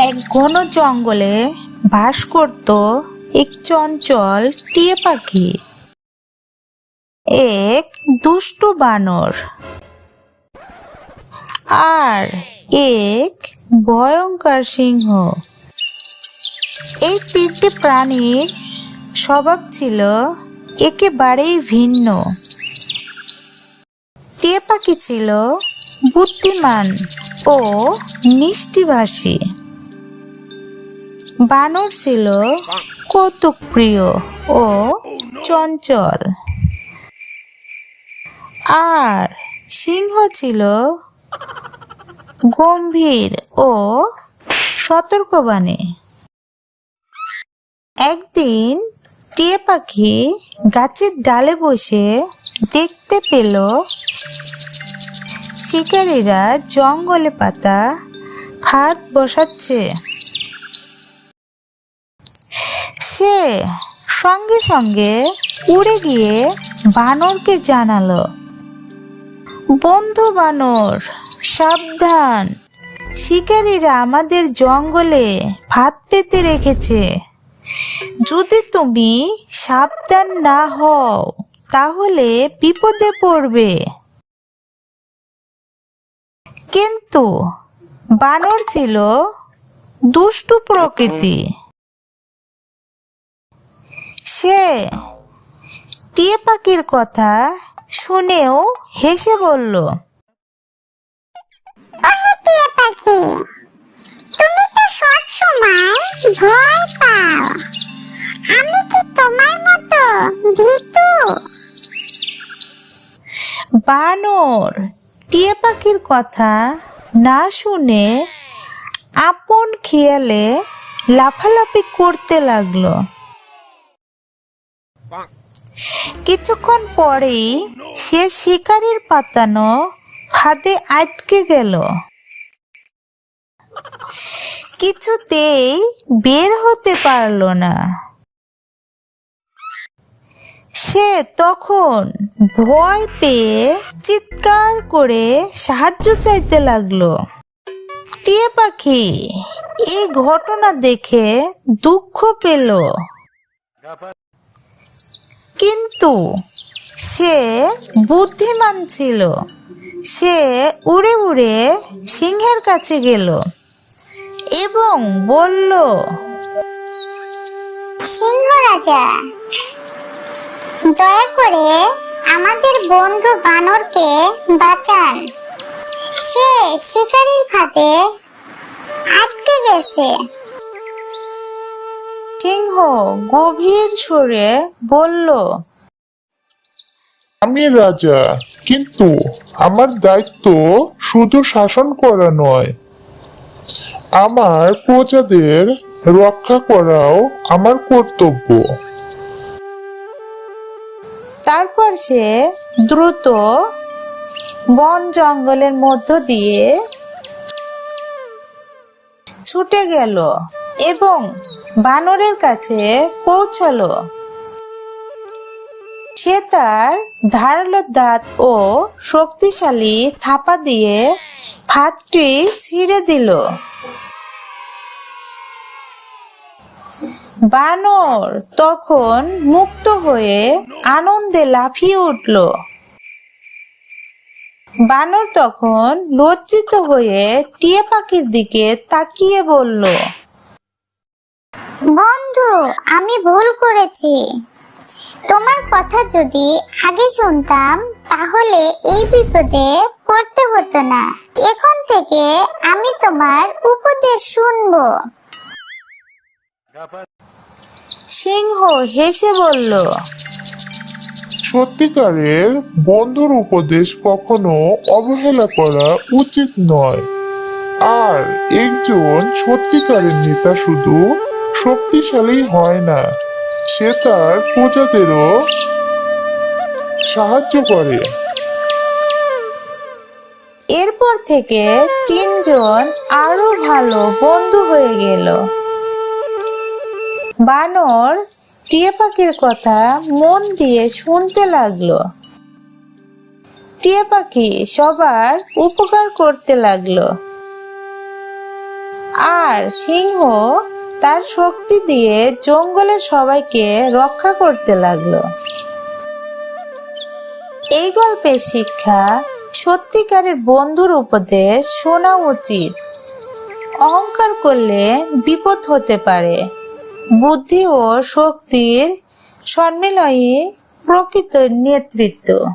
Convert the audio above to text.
এক ঘন জঙ্গলে বাস করত এক চঞ্চল টিয়া পাখি, এক দুষ্টু বানর আর এক ভয়ঙ্কর সিংহ। এই তিনটি প্রাণীর স্বভাব ছিল একেবারেই ভিন্ন। টিয়া পাখি ছিল বুদ্ধিমান ও মিষ্টিভাষী, বানর ছিল কৌতুকপ্রিয় ও চঞ্চল, আর সিংহ ছিল গম্ভীর ও সতর্কবাণী। একদিন টিয়া পাখি গাছের ডালে বসে দেখতে পেল শিকারীরা জঙ্গলে পাতা ভাত বসাচ্ছে। সে সঙ্গে সঙ্গে উড়ে গিয়ে বানরকে জানালো, বন্ধু বানর, সাবধান, শিকারীরা আমাদের জঙ্গলে ভাত পেতে রেখেছে। যদি তুমি সাবধান না হও তাহলে বিপদে পড়বে। কিন্তু বানর ছিল দুষ্টু প্রকৃতি। সে টিয়া পাখির কথা শুনেও হেসে বলল, টিয়া পাখি, তুমি তো সব সময় ভয় পাও, আমি কি তোমার মতো ভীতু? বানর টিয়া পাখির কথা না শুনে আপন খেয়ালে লাফালাফি করতে লাগলো। কিছুক্ষণ পরেই সে শিকারীর পাতানো ফাঁদে আটকে গেল। কিছুতেই বের হতে পারল না। সে তখন ভয় পেয়ে চিৎকার করে সাহায্য চাইতে লাগলো। টিয়া পাখি এই ঘটনা দেখে দুঃখ পেল, কিন্তু সে বুদ্ধিমান ছিল। সে উড়ে উড়ে সিংহের কাছে গেল এবং বলল, সিংহ রাজা, দয়া করে আমাদের বন্ধু বানরকে বাঁচান। সে শিকারীর ফাঁদে আটকে গেছে। সিংহ গভীর সুরে বলল, আমি রাজা, কিন্তু আমার দায়িত্ব শুধু শাসন করা নয়, আমার প্রজাদের রক্ষা করাও আমার কর্তব্য। তারপর সে দ্রুত বন জঙ্গলের মধ্য দিয়ে ছুটে গেল এবং বানরের কাছে পৌঁছালো। সে তার ধারালো দাঁত ও শক্তিশালী থাপা দিয়ে ফাঁদটি ছিঁড়ে দিল। বানর তখন মুক্ত হয়ে আনন্দে লাফিয়ে উঠল। বানর তখন লজ্জিত হয়ে টিয়া পাখির দিকে তাকিয়ে বলল, বন্ধু, আমি ভুল করেছি। তোমার কথা যদি আগে শুনতাম তাহলে এই বিপদে পড়তে হতো না। এখন থেকে আমি তোমার উপদেশ শুনবো। সিংহ হেসে বলল, সত্যিকারের বন্ধুর উপদেশ কখনো অবহেলা করা উচিত নয়। আর একজন সত্যিকারের নেতা শুধু শক্তিশালী হয় না, সে তার প্রজাদেরও সাহায্য করে। এরপর থেকে তিনজন আরো ভালো বন্ধু হয়ে গেল। বানর টিয়া পাখির কথা মন দিয়ে শুনতে লাগলো। টিয়া পাখি সবার উপকার করতে লাগলো। আর সিংহ তার শক্তি দিয়ে জঙ্গলের সবাইকে রক্ষা করতে লাগলো। এই গল্পের শিক্ষা, সত্যিকারের বন্ধুর উপদেশ শোনা উচিত। অহংকার করলে বিপদ হতে পারে। বুদ্ধি ও শক্তির সম্মিলনই প্রকৃত নেতৃত্ব।